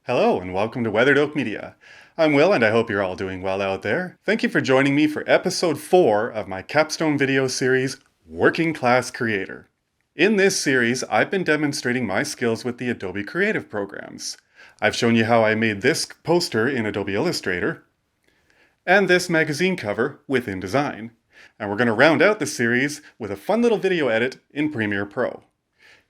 Hello and welcome to Weathered Oak Media. I'm Will and I hope you're all doing well out there. Thank you for joining me for episode 4 of my Capstone video series, Working Class Creator. In this series, I've been demonstrating my skills with the Adobe Creative programs. I've shown you how I made this poster in Adobe Illustrator and this magazine cover with InDesign. And we're going to round out the series with a fun little video edit in Premiere Pro.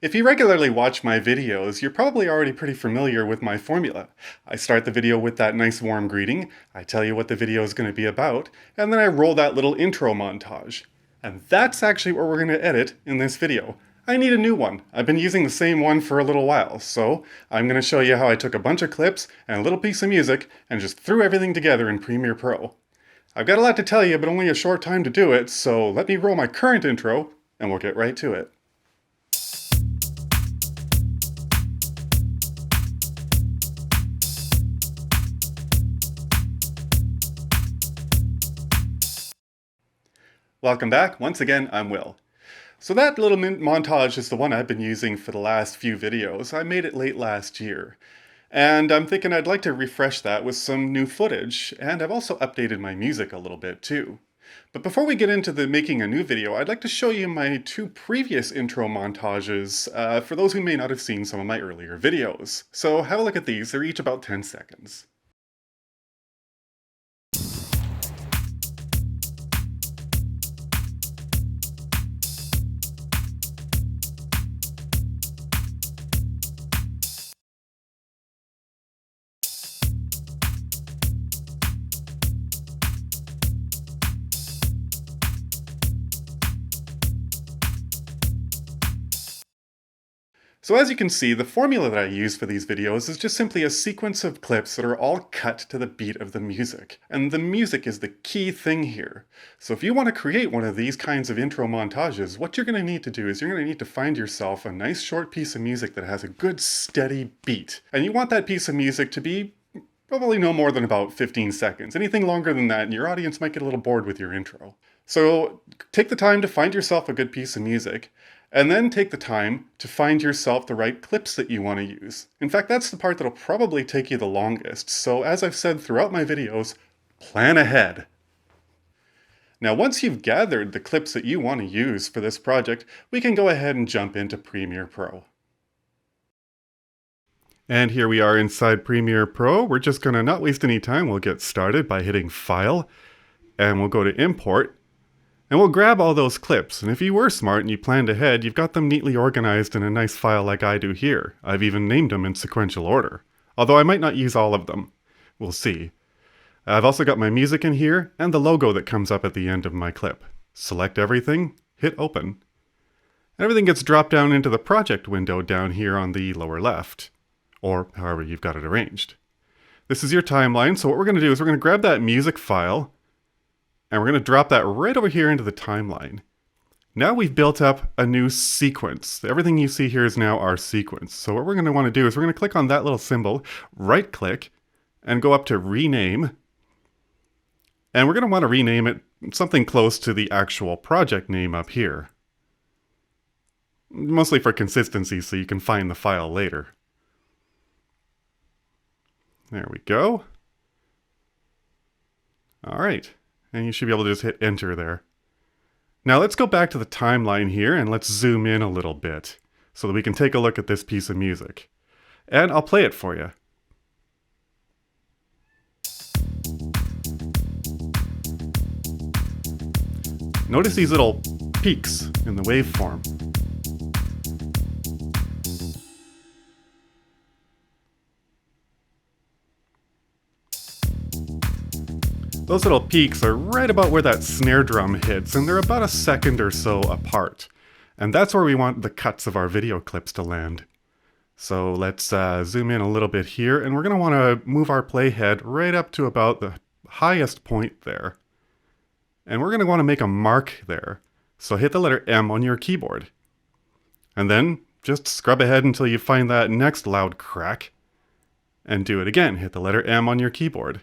If you regularly watch my videos, you're probably already pretty familiar with my formula. I start the video with that nice warm greeting, I tell you what the video is going to be about, and then I roll that little intro montage. And that's actually what we're going to edit in this video. I need a new one. I've been using the same one for a little while, so I'm going to show you how I took a bunch of clips and a little piece of music and just threw everything together in Premiere Pro. I've got a lot to tell you, but only a short time to do it, so let me roll my current intro and we'll get right to it. Welcome back. Once again, I'm Will. So that little montage is the one I've been using for the last few videos. I made it late last year. And I'm thinking I'd like to refresh that with some new footage, and I've also updated my music a little bit too. But before we get into the making a new video, I'd like to show you my two previous intro montages for those who may not have seen some of my earlier videos. So have a look at these. They're each about 10 seconds. So as you can see, the formula that I use for these videos is just simply a sequence of clips that are all cut to the beat of the music. And the music is the key thing here. So if you want to create one of these kinds of intro montages, what you're going to need to do is you're going to need to find yourself a nice short piece of music that has a good steady beat. And you want that piece of music to be probably no more than about 15 seconds. Anything longer than that and your audience might get a little bored with your intro. So take the time to find yourself a good piece of music, and then take the time to find yourself the right clips that you want to use. In fact, that's the part that'll probably take you the longest. So as I've said throughout my videos, plan ahead. Now, once you've gathered the clips that you want to use for this project, we can go ahead and jump into Premiere Pro. And here we are inside Premiere Pro. We're just going to not waste any time. We'll get started by hitting File, and we'll go to Import. And we'll grab all those clips, and if you were smart and you planned ahead, you've got them neatly organized in a nice file like I do here. I've even named them in sequential order, although I might not use all of them. We'll see. I've also got my music in here, and the logo that comes up at the end of my clip. Select everything, hit Open. And everything gets dropped down into the project window down here on the lower left, or however you've got it arranged. This is your timeline, so what we're going to do is we're going to grab that music file, and we're going to drop that right over here into the timeline. Now we've built up a new sequence. Everything you see here is now our sequence. So what we're going to want to do is we're going to click on that little symbol, right click, and go up to Rename. And we're going to want to rename it something close to the actual project name up here. Mostly for consistency so you can find the file later. There we go. All right. And you should be able to just hit enter there. Now let's go back to the timeline here and let's zoom in a little bit so that we can take a look at this piece of music. And I'll play it for you. Notice these little peaks in the waveform. Those little peaks are right about where that snare drum hits, and they're about a second or so apart. And that's where we want the cuts of our video clips to land. So let's zoom in a little bit here, and we're going to want to move our playhead right up to about the highest point there. And we're going to want to make a mark there. So hit the letter M on your keyboard. And then just scrub ahead until you find that next loud crack. And do it again. Hit the letter M on your keyboard.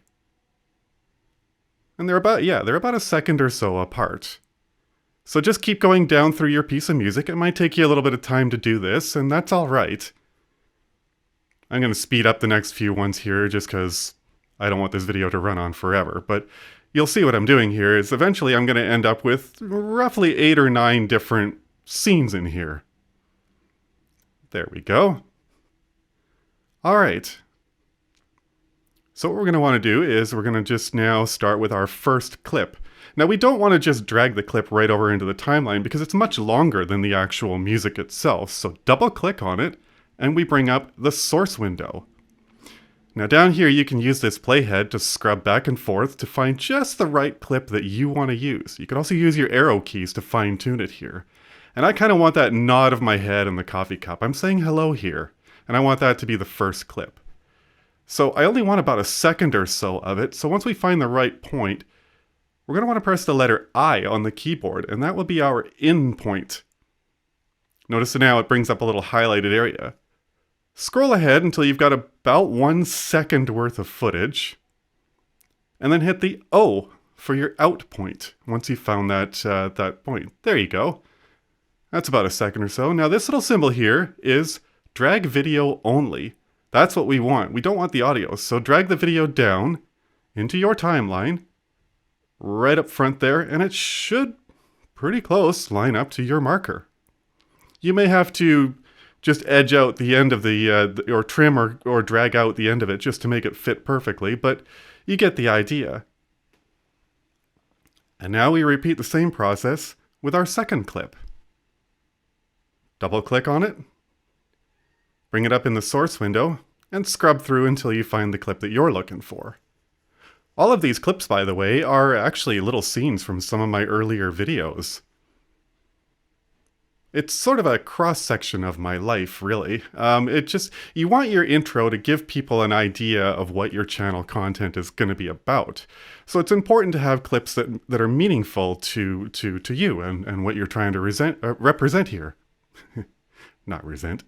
And they're about a second or so apart. So just keep going down through your piece of music. It might take you a little bit of time to do this, and that's all right. I'm going to speed up the next few ones here just because I don't want this video to run on forever. But you'll see what I'm doing here is eventually I'm going to end up with roughly 8 or 9 different scenes in here. There we go. All right. So what we're going to want to do is we're going to just now start with our first clip. Now we don't want to just drag the clip right over into the timeline because it's much longer than the actual music itself. So double click on it and we bring up the source window. Now down here you can use this playhead to scrub back and forth to find just the right clip that you want to use. You can also use your arrow keys to fine tune it here. And I kind of want that nod of my head in the coffee cup. I'm saying hello here, and I want that to be the first clip. So I only want about a second or so of it, so once we find the right point, we're going to want to press the letter I on the keyboard, and that will be our in point. Notice now it brings up a little highlighted area. Scroll ahead until you've got about 1 second worth of footage, and then hit the O for your out point once you've found that point. There you go. That's about a second or so. Now this little symbol here is drag video only. That's what we want. We don't want the audio. So drag the video down into your timeline, right up front there, and it should pretty close line up to your marker. You may have to just edge out the end of or trim or drag out the end of it just to make it fit perfectly, but you get the idea. And now we repeat the same process with our second clip. Double click on it, bring it up in the source window, and scrub through until you find the clip that you're looking for. All of these clips, by the way, are actually little scenes from some of my earlier videos. It's sort of a cross-section of my life, really. You want your intro to give people an idea of what your channel content is going to be about. So it's important to have clips that are meaningful to you and what you're trying to represent here. Not resent.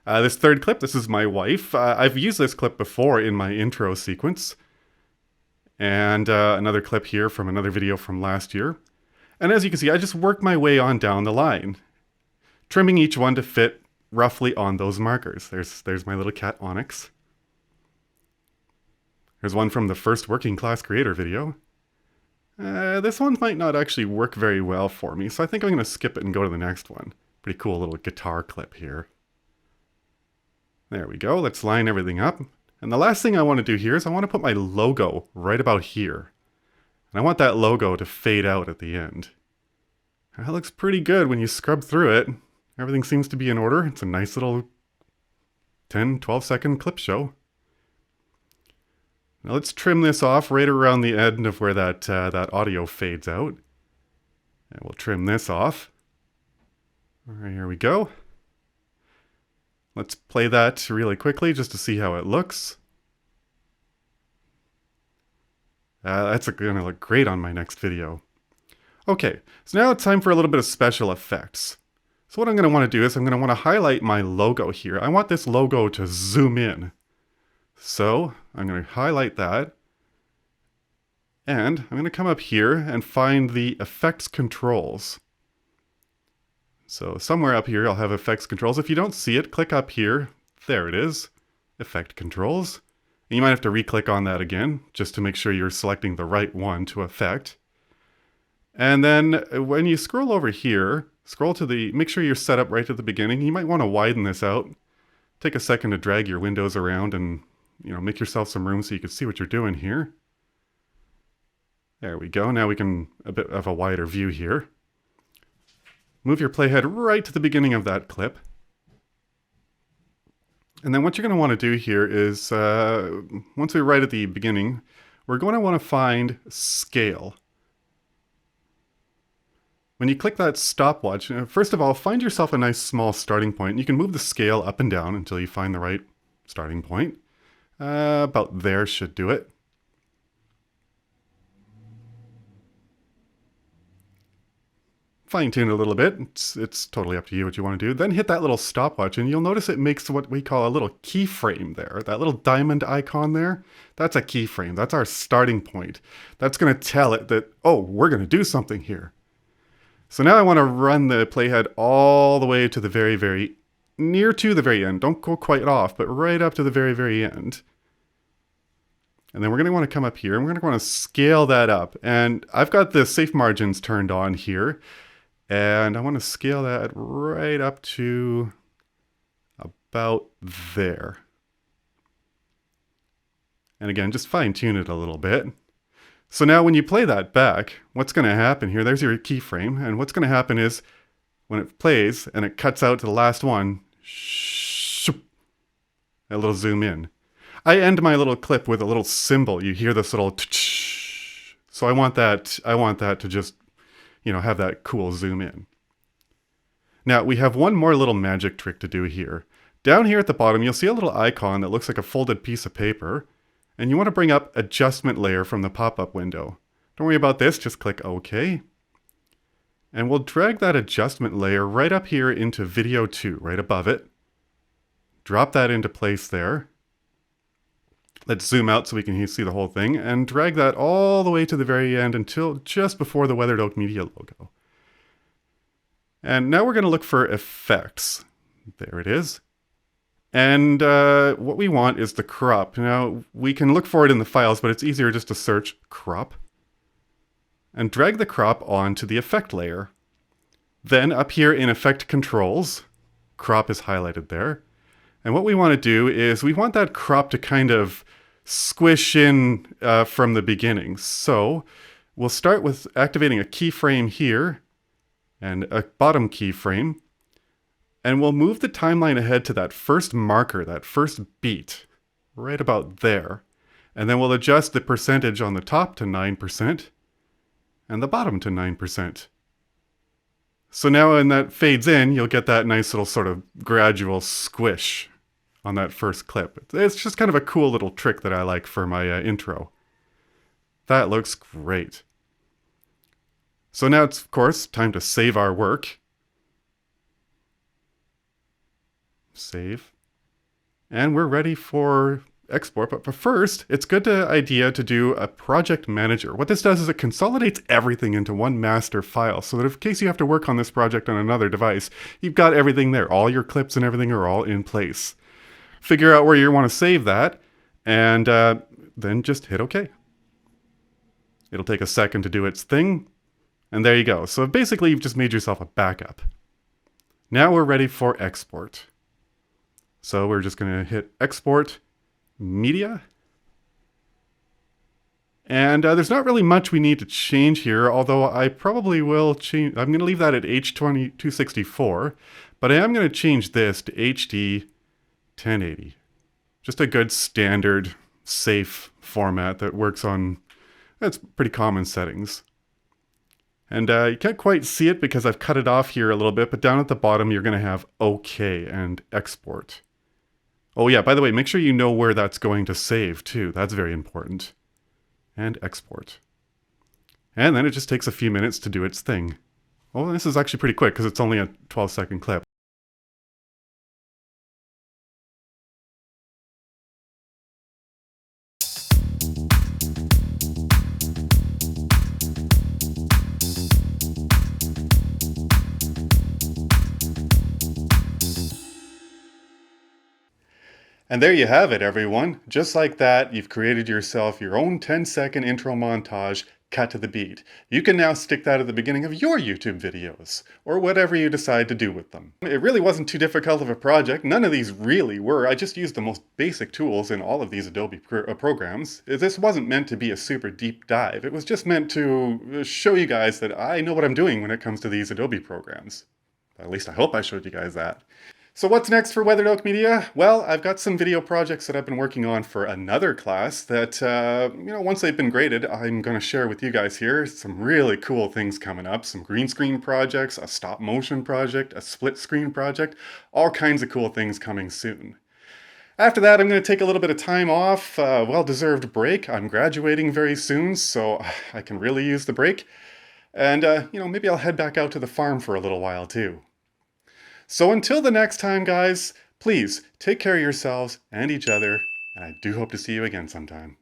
This third clip, this is my wife. I've used this clip before in my intro sequence. And another clip here from another video from last year. And as you can see, I just worked my way on down the line, trimming each one to fit roughly on those markers. There's my little cat Onyx. There's one from the first working class creator video. This one might not actually work very well for me, so I think I'm going to skip it and go to the next one. Pretty cool little guitar clip here. There we go. Let's line everything up. And the last thing I want to do here is I want to put my logo right about here. And I want that logo to fade out at the end. That looks pretty good when you scrub through it. Everything seems to be in order. It's a nice little 10, 12 second clip show. Now let's trim this off right around the end of where that audio fades out. And we'll trim this off. All right, here we go. Let's play that really quickly just to see how it looks. That's going to look great on my next video. Okay, so now it's time for a little bit of special effects. So what I'm going to want to do is I'm going to want to highlight my logo here. I want this logo to zoom in. So I'm going to highlight that. And I'm going to come up here and find the effects controls. So somewhere up here I'll have effects controls. If you don't see it, click up here. There it is. Effect controls. And you might have to re-click on that again, just to make sure you're selecting the right one to effect. And then when you scroll over here, make sure you're set up right at the beginning. You might want to widen this out. Take a second to drag your windows around and, make yourself some room so you can see what you're doing here. There we go. Now we can a bit of a wider view here. Move your playhead right to the beginning of that clip. And then what you're going to want to do here is, once we're right at the beginning, we're going to want to find scale. When you click that stopwatch, first of all, find yourself a nice small starting point. You can move the scale up and down until you find the right starting point. About there should do it. Fine tune it a little bit. It's totally up to you what you want to do. Then hit that little stopwatch and you'll notice it makes what we call a little keyframe there. That little diamond icon there, that's a keyframe. That's our starting point. That's going to tell it that, oh, we're going to do something here. So now I want to run the playhead all the way to the very, very near to the very end. Don't go quite off, but right up to the very, very end. And then we're going to want to come up here and we're going to want to scale that up. And I've got the safe margins turned on here. And I want to scale that right up to about there. And again, just fine tune it a little bit. So now when you play that back, what's going to happen here, there's your keyframe. And what's going to happen is when it plays and it cuts out to the last one, a little zoom in. I end my little clip with a little symbol. You hear this little so I want that to just, you know, have that cool zoom in. Now we have one more little magic trick to do here. Down here at the bottom, you'll see a little icon that looks like a folded piece of paper, and you want to bring up adjustment layer from the pop-up window. Don't worry about this, just click OK. And we'll drag that adjustment layer right up here into video 2, right above it. Drop that into place there. Let's zoom out so we can see the whole thing, and drag that all the way to the very end until just before the Weathered Oak Media logo. And now we're going to look for effects. There it is. And what we want is the crop. Now, we can look for it in the files, but it's easier just to search crop. And drag the crop onto the effect layer. Then up here in Effect Controls, crop is highlighted there. And what we want to do is we want that crop to kind of squish in from the beginning. So we'll start with activating a keyframe here and a bottom keyframe. And we'll move the timeline ahead to that first marker, that first beat, right about there. And then we'll adjust the percentage on the top to 9% and the bottom to 9%. So now when that fades in, you'll get that nice little sort of gradual squish on that first clip. It's just kind of a cool little trick that I like for my intro. That looks great. So now it's, of course, time to save our work. Save. And we're ready for export. But first, it's a good idea to do a project manager. What this does is it consolidates everything into one master file so that in case you have to work on this project on another device, you've got everything there. All your clips and everything are all in place. Figure out where you want to save that, and then just hit OK. It'll take a second to do its thing, and there you go. So basically, you've just made yourself a backup. Now we're ready for export. So we're just going to hit Export Media. And there's not really much we need to change here, although I probably will change. I'm going to leave that at H264, but I am going to change this to HD 1080. Just a good standard, safe format that works on, that's pretty common settings. And you can't quite see it because I've cut it off here a little bit, but down at the bottom you're going to have OK and Export. Oh yeah, by the way, make sure you know where that's going to save too. That's very important. And Export. And then it just takes a few minutes to do its thing. Oh, this is actually pretty quick because it's only a 12-second clip. And there you have it, everyone. Just like that, you've created yourself your own 10-second intro montage cut to the beat. You can now stick that at the beginning of your YouTube videos, or whatever you decide to do with them. It really wasn't too difficult of a project. None of these really were. I just used the most basic tools in all of these Adobe programs. This wasn't meant to be a super deep dive. It was just meant to show you guys that I know what I'm doing when it comes to these Adobe programs. At least I hope I showed you guys that. So what's next for Weathered Oak Media? Well, I've got some video projects that I've been working on for another class that, once they've been graded, I'm going to share with you guys here. Some really cool things coming up. Some green screen projects, a stop motion project, a split screen project, all kinds of cool things coming soon. After that, I'm going to take a little bit of time off, well-deserved break. I'm graduating very soon, so I can really use the break. And, maybe I'll head back out to the farm for a little while too. So until the next time, guys, please take care of yourselves and each other, and I do hope to see you again sometime.